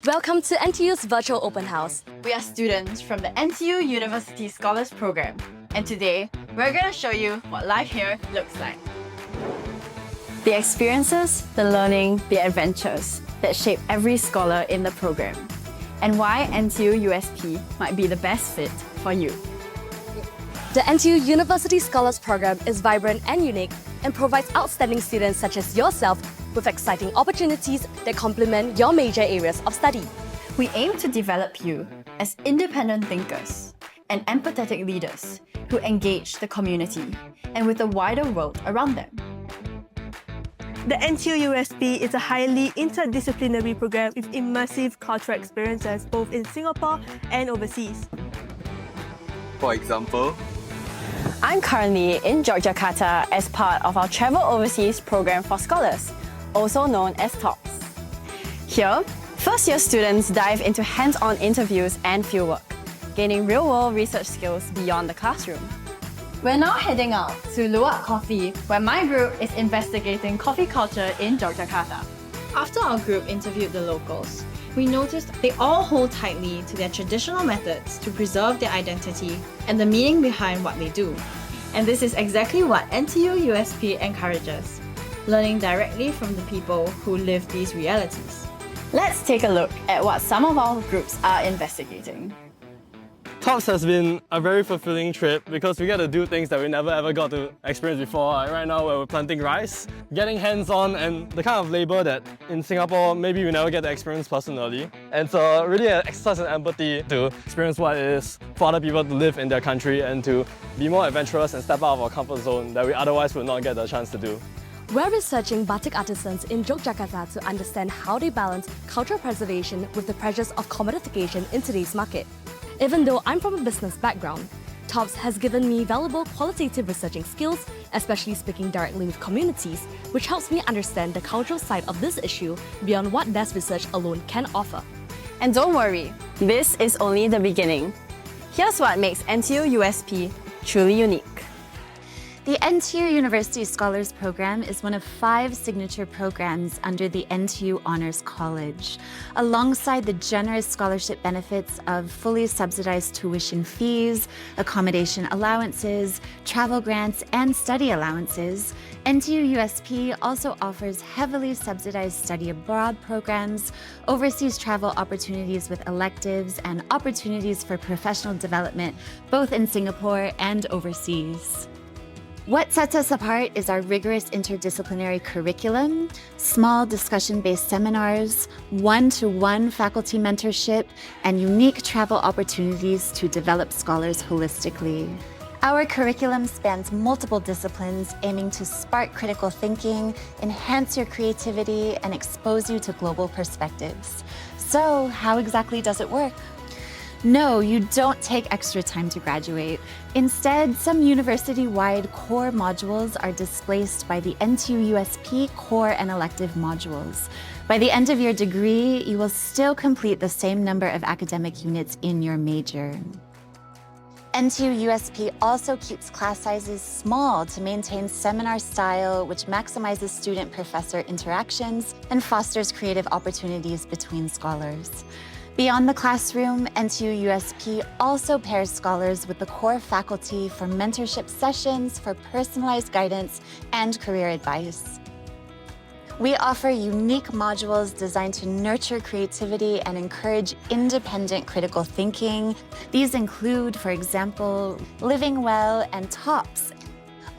Welcome to NTU's Virtual Open House. We are students from the NTU University Scholars Program, and today we're going to show you what life here looks like. The experiences, the learning, the adventures that shape every scholar in the program, and why NTU-USP might be the best fit for you. The NTU University Scholars Program is vibrant and unique and provides outstanding students such as yourself with exciting opportunities that complement your major areas of study. We aim to develop you as independent thinkers and empathetic leaders who engage the community and with the wider world around them. The NTU-USP is a highly interdisciplinary program with immersive cultural experiences both in Singapore and overseas. For example, I'm currently in Yogyakarta as part of our Travel Overseas program for scholars, also known as TOPS. Here, first-year students dive into hands-on interviews and fieldwork, gaining real-world research skills beyond the classroom. We're now heading out to Luwak Coffee, where my group is investigating coffee culture in Yogyakarta. After our group interviewed the locals, we noticed they all hold tightly to their traditional methods to preserve their identity and the meaning behind what they do. And this is exactly what NTU-USP encourages, learning directly from the people who live these realities. Let's take a look at what some of our groups are investigating. TOPS has been a very fulfilling trip because we get to do things that we never ever got to experience before. Like right now we're planting rice, getting hands-on and the kind of labour that in Singapore maybe we never get to experience personally. And so really an exercise in empathy to experience what it is for other people to live in their country and to be more adventurous and step out of our comfort zone that we otherwise would not get the chance to do. We're researching batik artisans in Yogyakarta to understand how they balance cultural preservation with the pressures of commodification in today's market. Even though I'm from a business background, TOPS has given me valuable qualitative researching skills, especially speaking directly with communities, which helps me understand the cultural side of this issue beyond what desk research alone can offer. And don't worry, this is only the beginning. Here's what makes NTU-USP truly unique. The NTU University Scholars Program is one of 5 signature programs under the NTU Honors College. Alongside the generous scholarship benefits of fully subsidized tuition fees, accommodation allowances, travel grants, and study allowances, NTU-USP also offers heavily subsidized study abroad programs, overseas travel opportunities with electives, and opportunities for professional development both in Singapore and overseas. What sets us apart is our rigorous interdisciplinary curriculum, small discussion-based seminars, one-to-one faculty mentorship, and unique travel opportunities to develop scholars holistically. Our curriculum spans multiple disciplines, aiming to spark critical thinking, enhance your creativity, and expose you to global perspectives. So, how exactly does it work? No, you don't take extra time to graduate. Instead, some university-wide core modules are displaced by the NTU-USP core and elective modules. By the end of your degree, you will still complete the same number of academic units in your major. NTU-USP also keeps class sizes small to maintain seminar style, which maximizes student-professor interactions and fosters creative opportunities between scholars. Beyond the classroom, NTU-USP also pairs scholars with the core faculty for mentorship sessions, for personalized guidance, and career advice. We offer unique modules designed to nurture creativity and encourage independent critical thinking. These include, for example, Living Well and TOPS.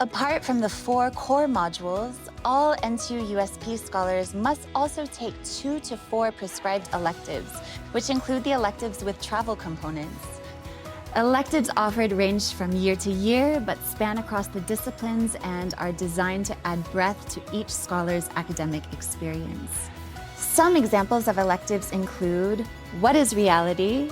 Apart from the 4 core modules, all NTU-USP scholars must also take 2 to 4 prescribed electives, which include the electives with travel components. Electives offered range from year to year, but span across the disciplines and are designed to add breadth to each scholar's academic experience. Some examples of electives include What is Reality?,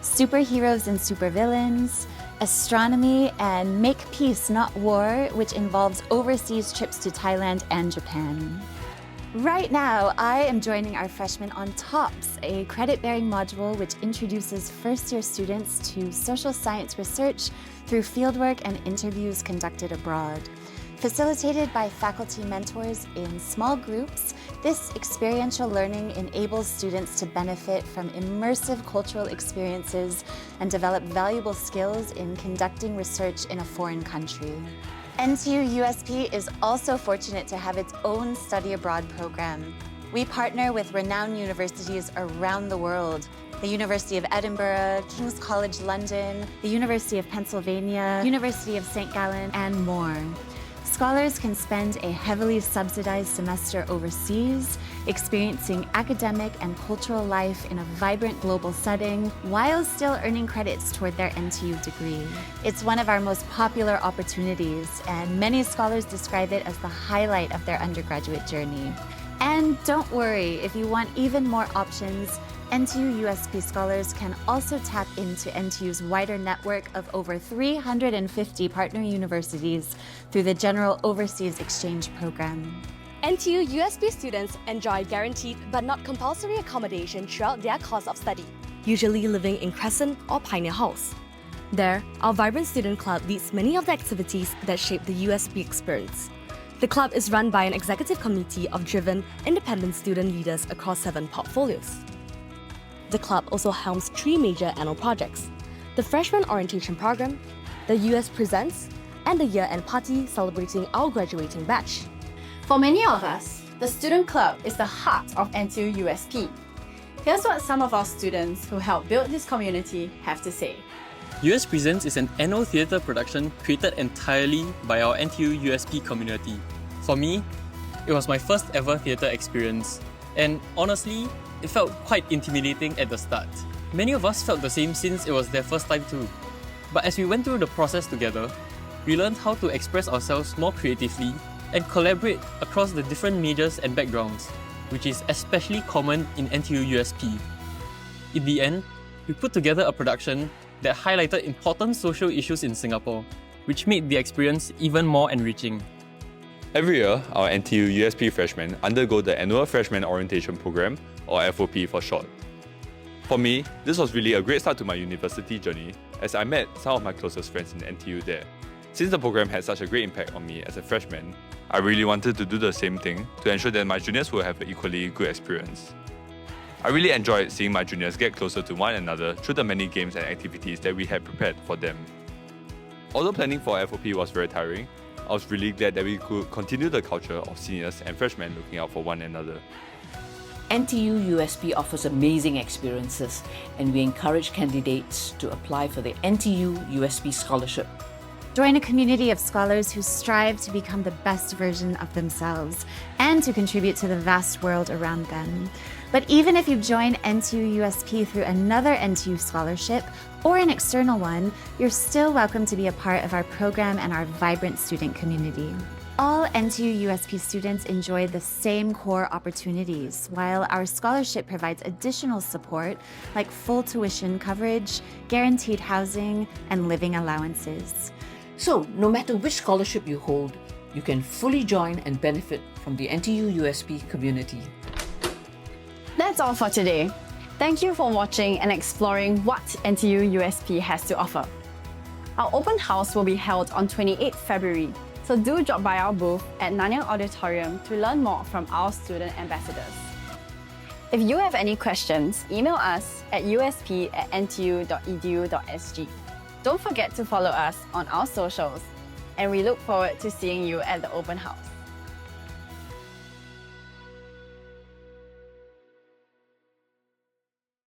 Superheroes and Supervillains, Astronomy, and Make Peace Not War, which involves overseas trips to Thailand and Japan. Right now, I am joining our freshmen on TOPS, a credit-bearing module which introduces first-year students to social science research through fieldwork and interviews conducted abroad. Facilitated by faculty mentors in small groups, this experiential learning enables students to benefit from immersive cultural experiences and develop valuable skills in conducting research in a foreign country. NTU-USP is also fortunate to have its own study abroad program. We partner with renowned universities around the world: the University of Edinburgh, King's College London, the University of Pennsylvania, University of St. Gallen, and more. Scholars can spend a heavily subsidized semester overseas, experiencing academic and cultural life in a vibrant global setting, while still earning credits toward their NTU degree. It's one of our most popular opportunities, and many scholars describe it as the highlight of their undergraduate journey. And don't worry, if you want even more options, NTU-USP scholars can also tap into NTU's wider network of over 350 partner universities through the General Overseas Exchange Program. NTU-USP students enjoy guaranteed but not compulsory accommodation throughout their course of study, usually living in Crescent or Pioneer Halls. There, our vibrant student club leads many of the activities that shape the USP experience. The club is run by an executive committee of driven, independent student leaders across 7 portfolios. The club also helms 3 major annual projects: the Freshman Orientation Program, the US Presents, and the year-end party celebrating our graduating batch. For many of us, the student club is the heart of NTU-USP. Here's what some of our students who helped build this community have to say. US Presents is an annual theatre production created entirely by our NTU-USP community. For me, it was my first ever theatre experience, and honestly, it felt quite intimidating at the start. Many of us felt the same since it was their first time too. But as we went through the process together, we learned how to express ourselves more creatively and collaborate across the different majors and backgrounds, which is especially common in NTU-USP. In the end, we put together a production that highlighted important social issues in Singapore, which made the experience even more enriching. Every year, our NTU-USP freshmen undergo the Annual Freshman Orientation Program, or FOP for short. For me, this was really a great start to my university journey, as I met some of my closest friends in NTU there. Since the program had such a great impact on me as a freshman, I really wanted to do the same thing to ensure that my juniors will have an equally good experience. I really enjoyed seeing my juniors get closer to one another through the many games and activities that we had prepared for them. Although planning for FOP was very tiring, I was really glad that we could continue the culture of seniors and freshmen looking out for one another. NTU-USP offers amazing experiences, and we encourage candidates to apply for the NTU-USP scholarship. Join a community of scholars who strive to become the best version of themselves and to contribute to the vast world around them. But even if you join NTU-USP through another NTU scholarship or an external one, you're still welcome to be a part of our program and our vibrant student community. All NTU-USP students enjoy the same core opportunities, while our scholarship provides additional support like full tuition coverage, guaranteed housing, and living allowances. So, no matter which scholarship you hold, you can fully join and benefit from the NTU-USP community. That's all for today. Thank you for watching and exploring what NTU-USP has to offer. Our open house will be held on 28th February, so do drop by our booth at Nanyang Auditorium to learn more from our student ambassadors. If you have any questions, email us at usp@ntu.edu.sg. Don't forget to follow us on our socials, and we look forward to seeing you at the open house.